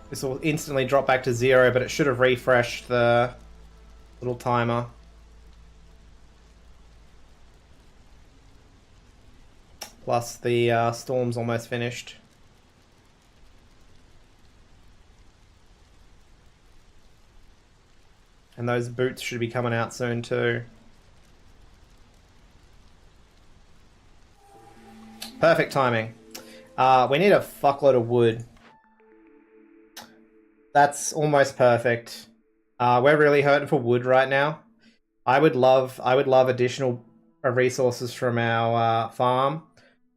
This will instantly drop back to 0, but it should have refreshed the little timer. Plus the storm's almost finished. And those boots should be coming out soon too. Perfect timing. We need a fuckload of wood. That's almost perfect. We're really hurting for wood right now. I would love additional resources from our farm,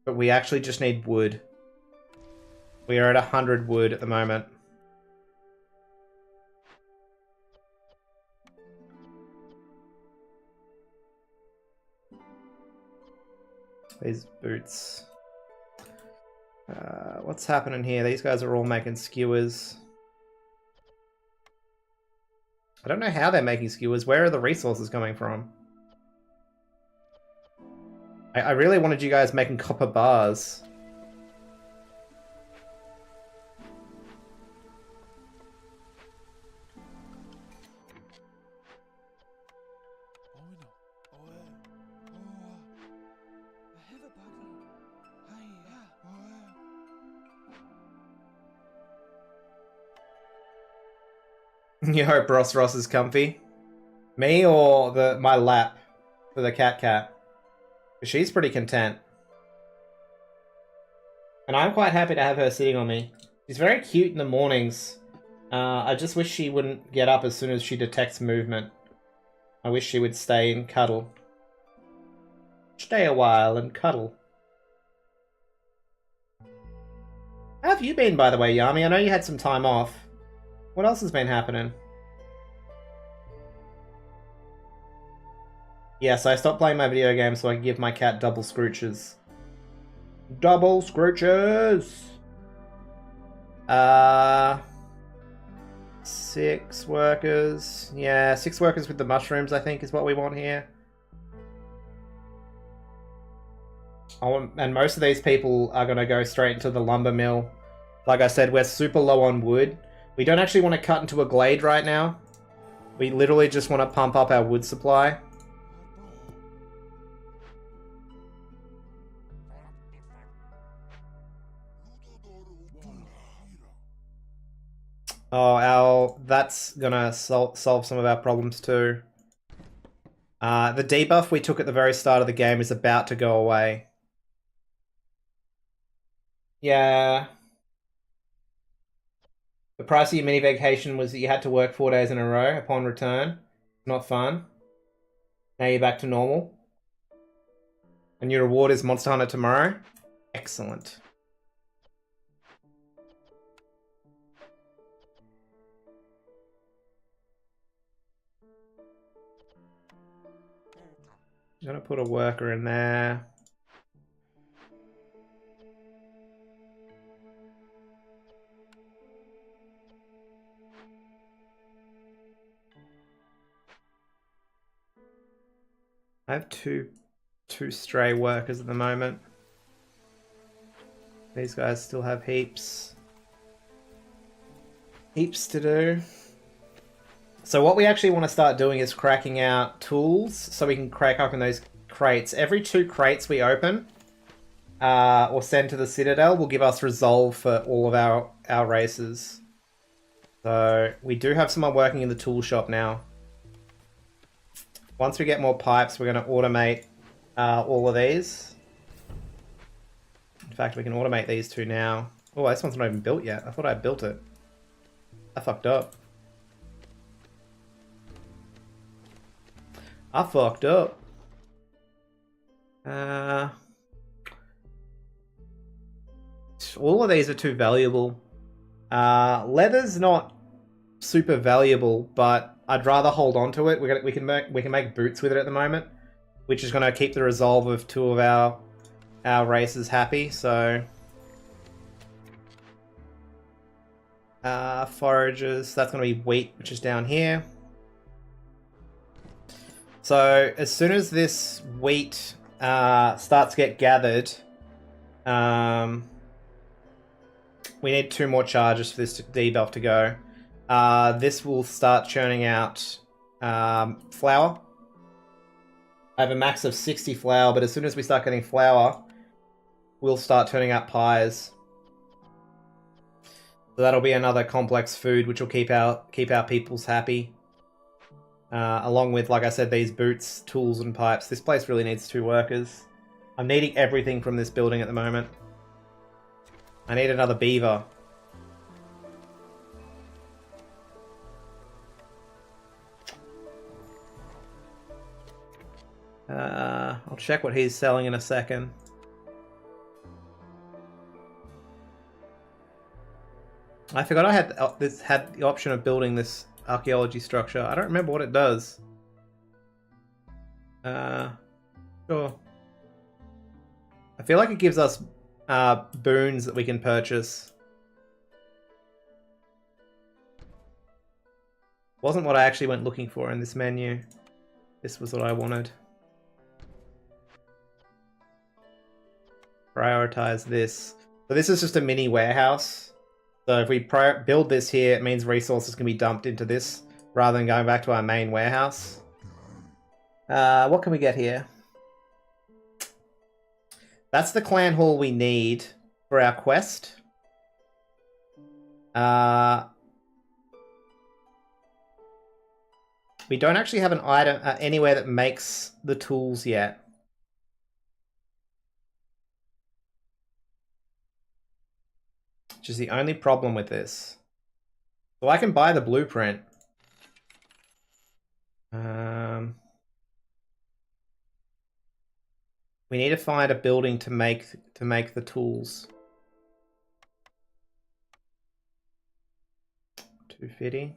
but we actually just need wood. We are at 100 wood at the moment. These boots. What's happening here? These guys are all making skewers. I don't know how they're making skewers. Where are the resources coming from? I really wanted you guys making copper bars. You hope Ross is comfy? Me or my lap for the cat? She's pretty content. And I'm quite happy to have her sitting on me. She's very cute in the mornings. I just wish she wouldn't get up as soon as she detects movement. I wish she would stay and cuddle. Stay a while and cuddle. How have you been, by the way, Yami? I know you had some time off. What else has been happening? Yes, I stopped playing my video games so I can give my cat double scrooches. Double scrooches! 6 workers. Yeah, 6 workers with the mushrooms, I think, is what we want here. And most of these people are going to go straight into the lumber mill. Like I said, we're super low on wood. We don't actually want to cut into a glade right now. We literally just want to pump up our wood supply. Oh, that's gonna solve some of our problems too. The debuff we took at the very start of the game is about to go away. Yeah. The price of your mini vacation was that you had to work 4 days in a row upon return. Not fun. Now you're back to normal. And your reward is Monster Hunter tomorrow. Excellent. I'm gonna put a worker in there. I have two stray workers at the moment. These guys still have heaps to do. So what we actually want to start doing is cracking out tools so we can crack open those crates. Every 2 crates we open or send to the Citadel will give us resolve for all of our races. So we do have someone working in the tool shop now. Once we get more pipes, we're going to automate all of these. In fact, we can automate these 2 now. Oh, this one's not even built yet. I thought I built it. I fucked up. I fucked up. All of these are too valuable. Leather's not super valuable, but I'd rather hold on to it. We can make boots with it at the moment, which is going to keep the resolve of 2 of our races happy. So foragers, that's going to be wheat, which is down here. So as soon as this wheat starts to get gathered, We need 2 more charges for this debuff to go. This will start churning out flour. I have a max of 60 flour, but as soon as we start getting flour, we'll start turning out pies. So that'll be another complex food, which will keep our peoples happy. Along with, like I said, these boots, tools, and pipes. This place really needs 2 workers. I'm needing everything from this building at the moment. I need another beaver. I'll check what he's selling in a second. I forgot I had the option of building this archaeology structure. I don't remember what it does. Sure. I feel like it gives us boons that we can purchase. Wasn't what I actually went looking for in this menu. This was what I wanted. Prioritize this. So this is just a mini warehouse. So if we build this here, it means resources can be dumped into this rather than going back to our main warehouse. What can we get here? That's the clan hall we need for our quest. We don't actually have an item anywhere that makes the tools yet. Which is the only problem with this. So I can buy the blueprint. We need to find a building to make the tools. 250.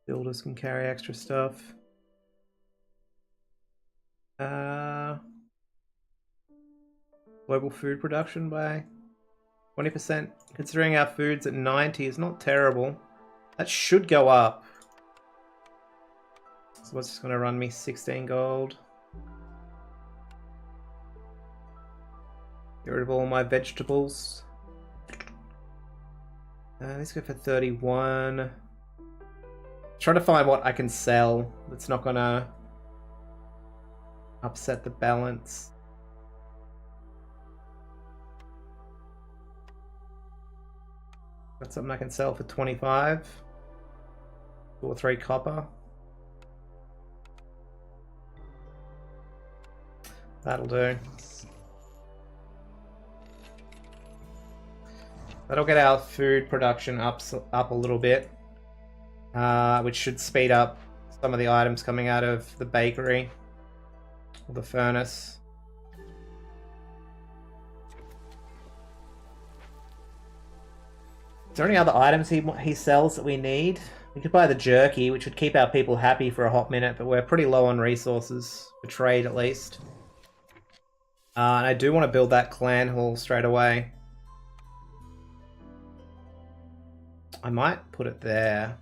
Builders can carry extra stuff. Global food production by 20%. Considering our food's at 90 is not terrible. That should go up. So what's just going to run me 16 gold. Get rid of all my vegetables. Let's go for 31. Try to find what I can sell that's not going to upset the balance. Got something I can sell for 25. 2 or 3 copper. That'll do. That'll get our food production up a little bit, which should speed up some of the items coming out of the bakery or the furnace. Is there any other items he sells that we need? We could buy the jerky, which would keep our people happy for a hot minute, but we're pretty low on resources, for trade at least. And I do want to build that clan hall straight away. I might put it there.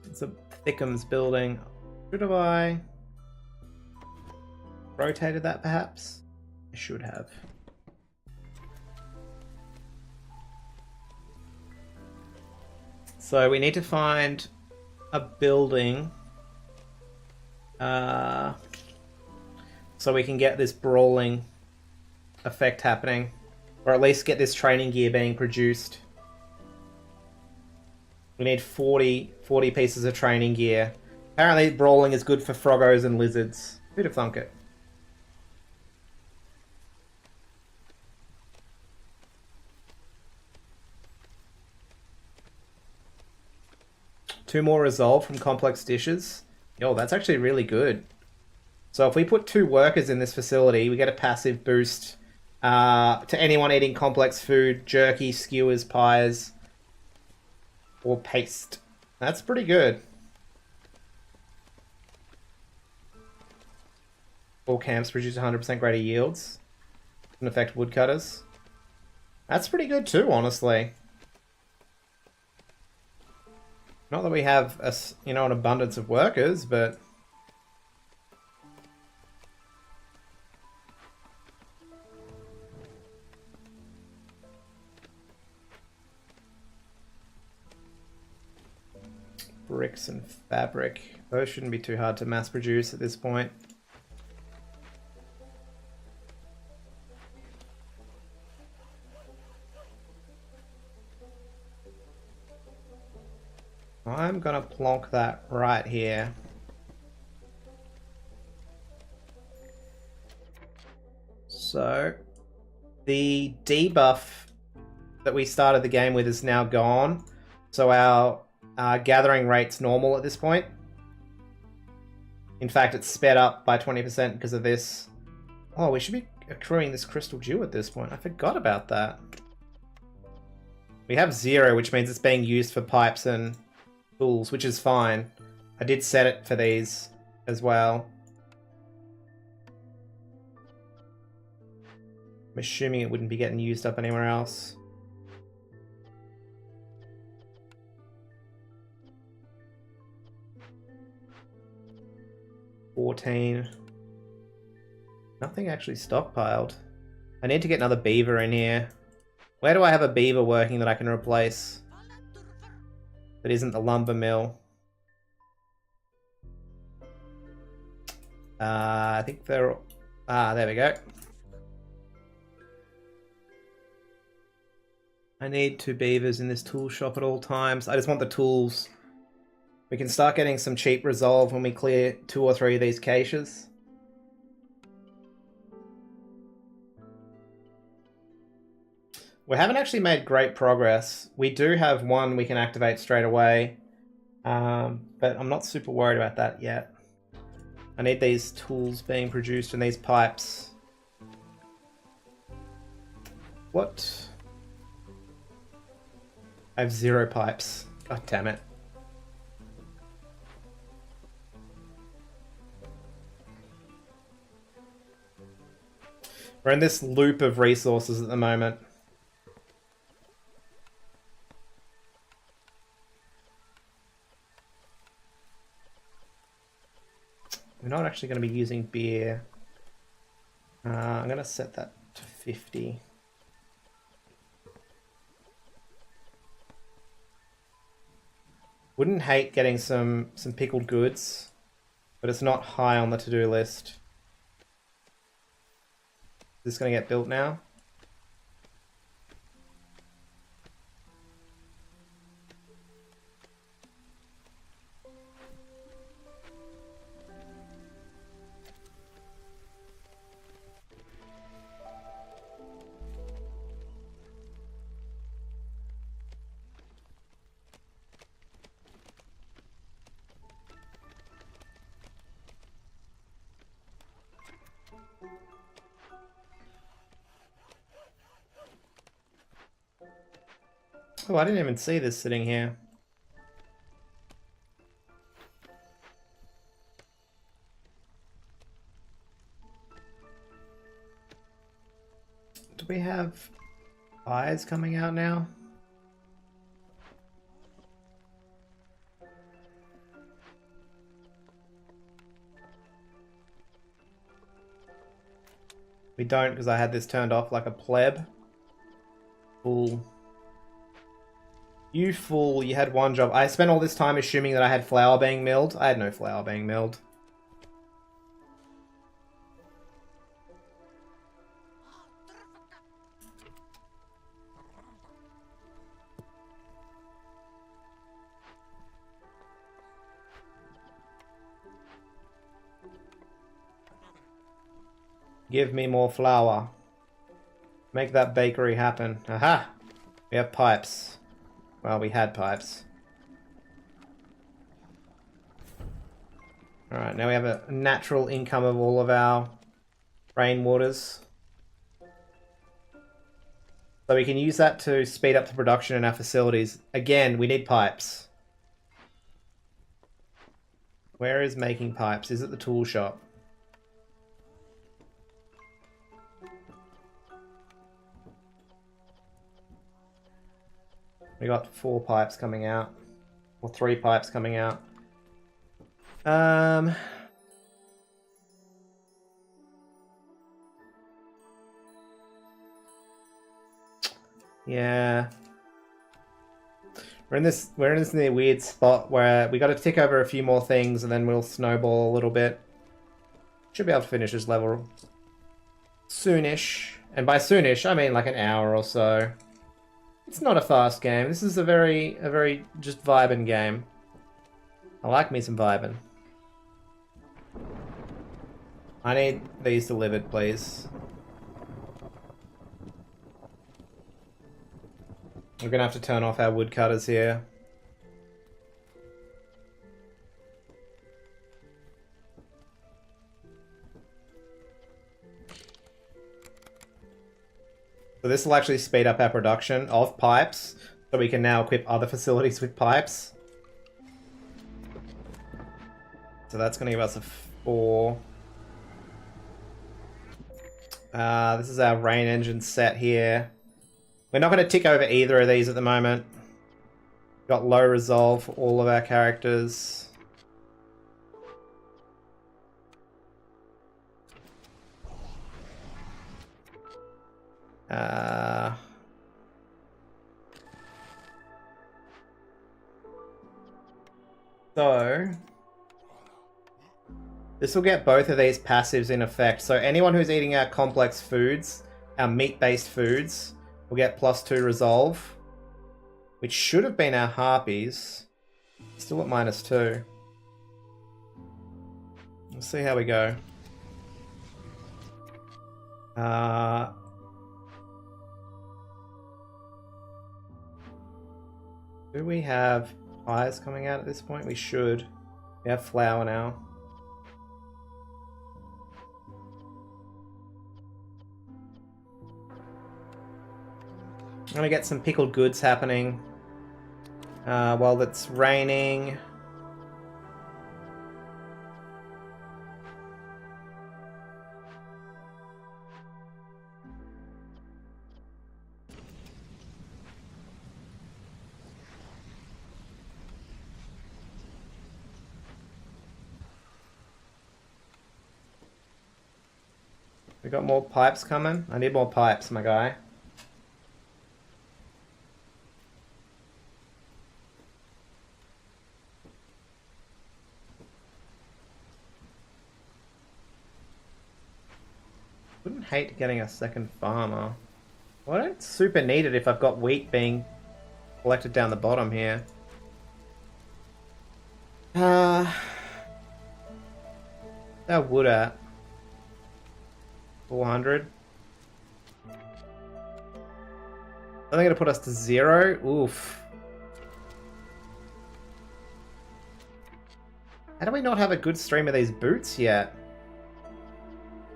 It's a Thickums building. Should have I rotated that perhaps? I should have. So we need to find a building so we can get this brawling effect happening, or at least get this training gear being produced. We need 40 pieces of training gear. Apparently brawling is good for froggos and lizards. Who'd have thunk it? Two more resolve from complex dishes. Yo, that's actually really good. So if we put 2 workers in this facility, we get a passive boost to anyone eating complex food, jerky, skewers, pies, or paste. That's pretty good. All camps produce 100% greater yields. Doesn't affect woodcutters. That's pretty good too, honestly. Not that we have an abundance of workers, but bricks and fabric. Those shouldn't be too hard to mass produce at this point. I'm gonna plonk that right here. So, the debuff that we started the game with is now gone. So our gathering rate's normal at this point. In fact, it's sped up by 20% because of this. Oh, we should be accruing this crystal dew at this point. I forgot about that. We have 0, which means it's being used for pipes and tools, which is fine. I did set it for these as well. I'm assuming it wouldn't be getting used up anywhere else. Nothing actually stockpiled. I need to get another beaver in here. Where do I have a beaver working that I can replace? That isn't the lumber mill. I think they're... there we go. I need 2 beavers in this tool shop at all times. I just want the tools. We can start getting some cheap resolve when we clear 2 or 3 of these caches. We haven't actually made great progress. We do have one we can activate straight away, but I'm not super worried about that yet. I need these tools being produced and these pipes. What? I have 0 pipes. God damn it. We're in this loop of resources at the moment. We're not actually going to be using beer. I'm going to set that to 50. Wouldn't hate getting some pickled goods, but it's not high on the to-do list. Is this going to get built now? Oh, I didn't even see this sitting here. Do we have eyes coming out now? We don't, because I had this turned off like a pleb. Fool. You fool, you had one job. I spent all this time assuming that I had flour being milled. I had no flour being milled. Give me more flour. Make that bakery happen. Aha! We have pipes. Well, we had pipes. Alright, now we have a natural income of all of our rainwaters. So we can use that to speed up the production in our facilities. Again, we need pipes. Where is making pipes? Is it the tool shop? We got 4 pipes coming out. Or 3 pipes coming out. Yeah. We're in this weird spot where we gotta tick over a few more things and then we'll snowball a little bit. Should be able to finish this level soonish. And by soonish, I mean like an hour or so. It's not a fast game. This is a very just vibing game. I like me some vibing. I need these delivered, please. We're gonna have to turn off our woodcutters here. So this will actually speed up our production of pipes, so we can now equip other facilities with pipes. So that's going to give us a 4. This is our rain engine set here. We're not going to tick over either of these at the moment. Got low resolve for all of our characters. So this will get both of these passives in effect. So anyone who's eating our complex foods, our meat-based foods, will get +2 resolve, which should have been our harpies. Still at -2. We'll see how we go. Do we have pies coming out at this point? We should. We have flour now. I'm gonna get some pickled goods happening while it's raining. We got more pipes coming? I need more pipes, my guy. Wouldn't hate getting a second farmer. Well, I don't super need it if I've got wheat being collected down the bottom here. That wood at 400. Are they going to put us to 0? Oof. How do we not have a good stream of these boots yet?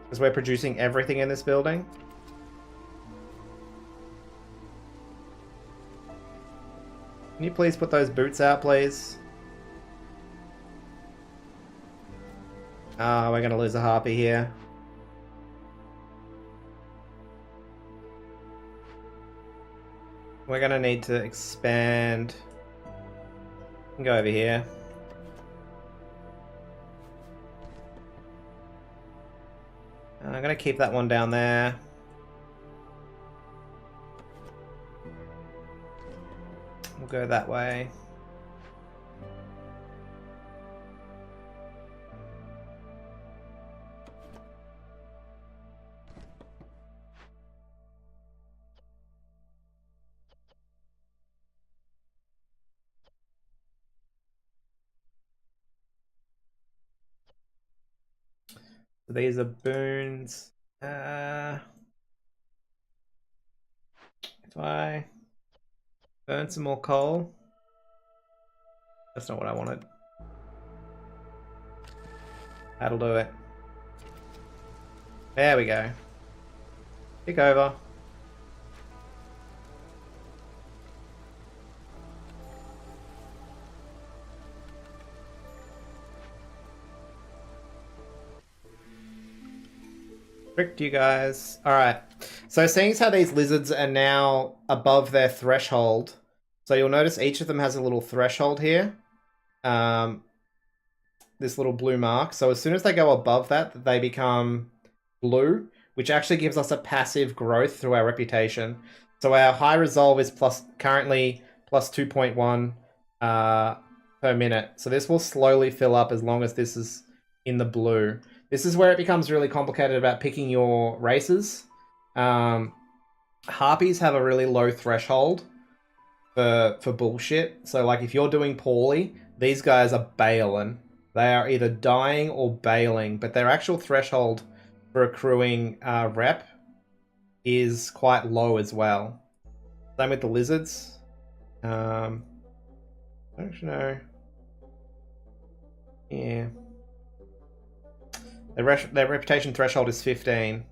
Because we're producing everything in this building. Can you please put those boots out, please? Ah, we're going to lose a harpy here. We're going to need to expand. We can go over here. I'm going to keep that one down there. We'll go that way. So these are boons. If I burn some more coal. That's not what I wanted. That'll do it. There we go. Pick over. Tricked you guys. Alright. So seeing as how these lizards are now above their threshold, so you'll notice each of them has a little threshold here. This little blue mark. So as soon as they go above that, they become blue, which actually gives us a passive growth through our reputation. So our high resolve is currently plus 2.1 per minute. So this will slowly fill up as long as this is in the blue. This is where it becomes really complicated about picking your races. Harpies have a really low threshold for bullshit. So like if you're doing poorly, these guys are bailing. They are either dying or bailing, but their actual threshold for accruing rep is quite low as well. Same with the lizards. I don't know. Yeah. Their reputation threshold is 15.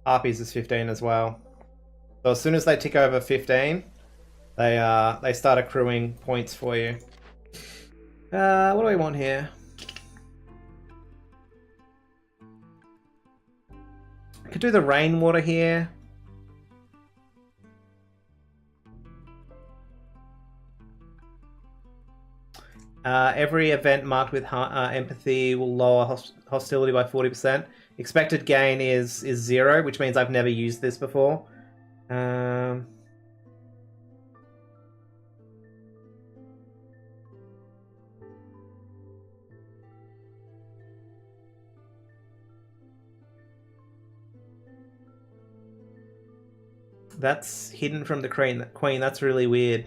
Harpies is 15 as well. So as soon as they tick over 15, they start accruing points for you. What do we want here? I could do the rainwater here. Every event marked with empathy will lower hostility by 40%. Expected gain is 0, which means I've never used this before. That's hidden from the queen. That's really weird.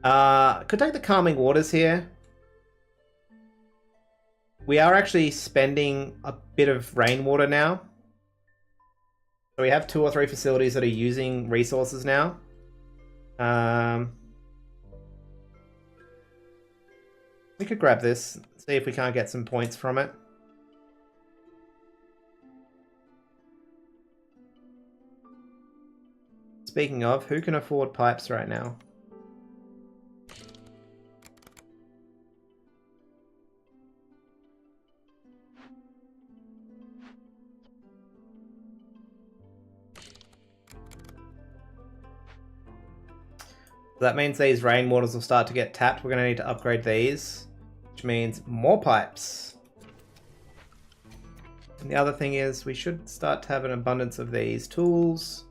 Could take the calming waters here. We are actually spending a bit of rainwater now. So we have 2 or 3 facilities that are using resources now. We could grab this, see if we can't get some points from it. Speaking of, who can afford pipes right now? That means these rainwaters will start to get tapped. We're going to need to upgrade these, which means more pipes. And the other thing is we should start to have an abundance of these tools.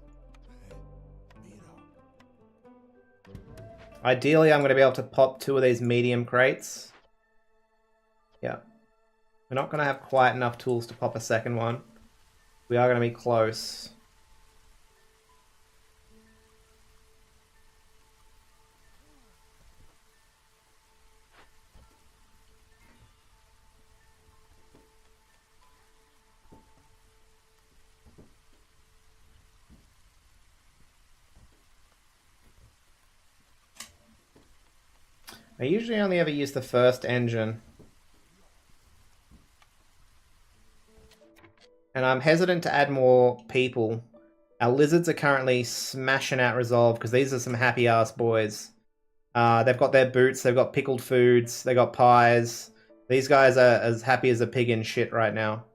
Ideally, I'm going to be able to pop 2 of these medium crates. Yeah. We're not going to have quite enough tools to pop a second one. We are going to be close. I usually only ever use the first engine. And I'm hesitant to add more people. Our lizards are currently smashing out resolve because these are some happy ass boys. They've got their boots, they've got pickled foods, they got pies. These guys are as happy as a pig in shit right now.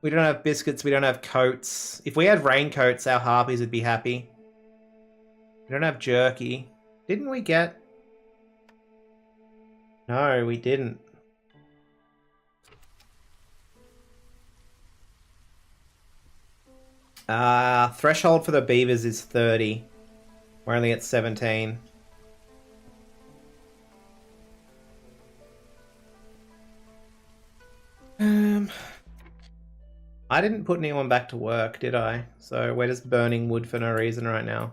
We don't have biscuits, we don't have coats. If we had raincoats, our harpies would be happy. We don't have jerky. Didn't we get... No, we didn't. Threshold for the beavers is 30. We're only at 17. I didn't put anyone back to work, did I? So we're just burning wood for no reason right now.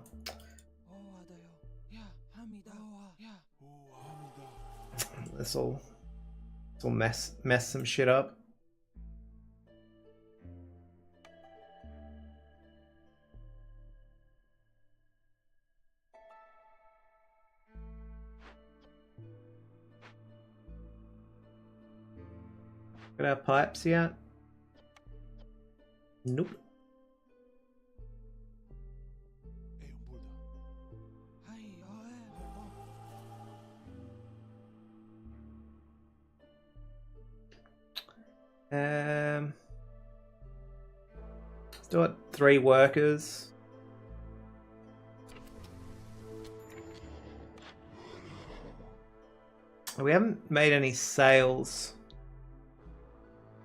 This will mess some shit up. Got our pipes yet? Nope. do it 3 workers. We haven't made any sales.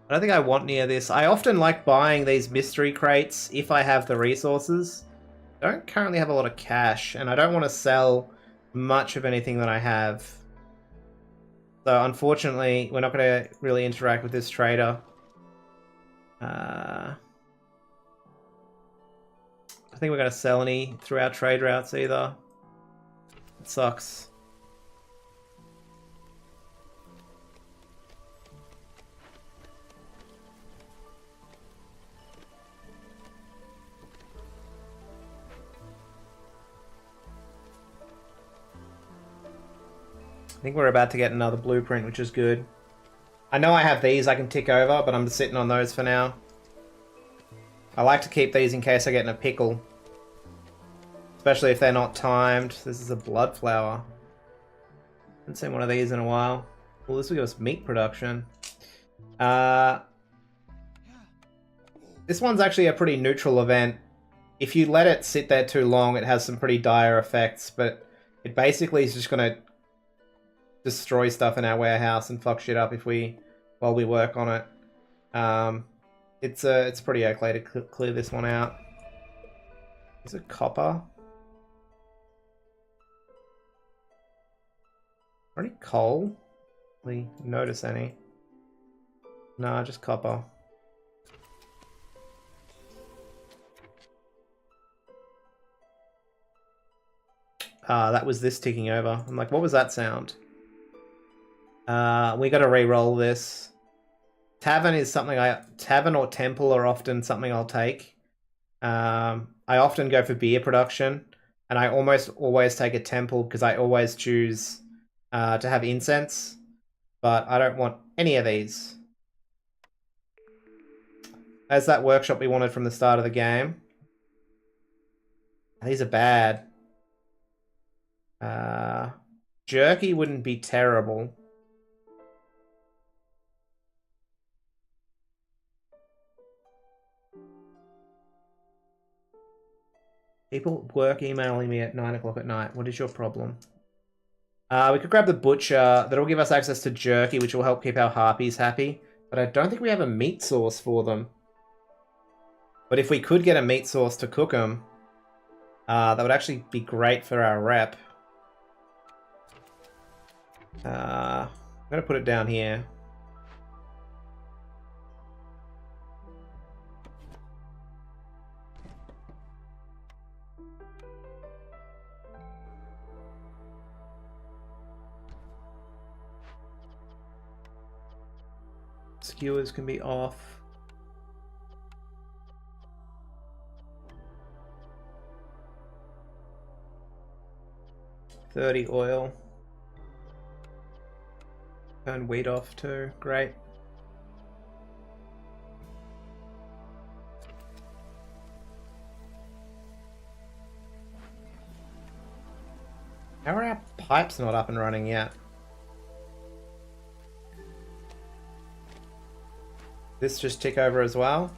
I don't think I want near this. I often like buying these mystery crates if I have the resources. I don't currently have a lot of cash, and I don't want to sell much of anything that I have. So unfortunately, we're not going to really interact with this trader. I think we're going to sell any through our trade routes either. It sucks. I think we're about to get another blueprint, which is good. I know I have these I can tick over, but I'm sitting on those for now. I like to keep these in case I get in a pickle. Especially if they're not timed. This is a blood flower. Haven't seen one of these in a while. Well, this will give us meat production. This one's actually a pretty neutral event. If you let it sit there too long, it has some pretty dire effects, but it basically is just going to destroy stuff in our warehouse and fuck shit up if while we work on it. It's pretty okay to clear this one out. Is it copper? Any coal? We notice any? Nah, just copper. That was this ticking over. I'm like, what was that sound? We gotta re-roll this. Tavern is something Tavern or temple are often something I'll take. I often go for beer production, and I almost always take a temple because I always choose to have incense, but I don't want any of these. There's that workshop we wanted from the start of the game. These are bad. Jerky wouldn't be terrible. People work emailing me at 9 o'clock at night. What is your problem? We could grab the butcher. That'll give us access to jerky, which will help keep our harpies happy. But I don't think we have a meat source for them. But if we could get a meat source to cook them, that would actually be great for our rep. I'm going to put it down here. Skewers can be off. $30 oil. Turn wheat off too. Great. How are our pipes not up and running yet? This just tick over as well.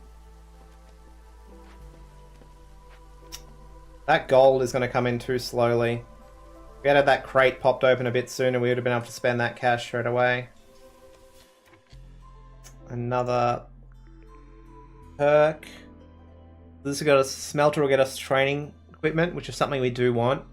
That gold is going to come in too slowly. If we had that crate popped open a bit sooner, we would have been able to spend that cash straight away. Another perk. This has got a smelter will get us training equipment, which is something we do want.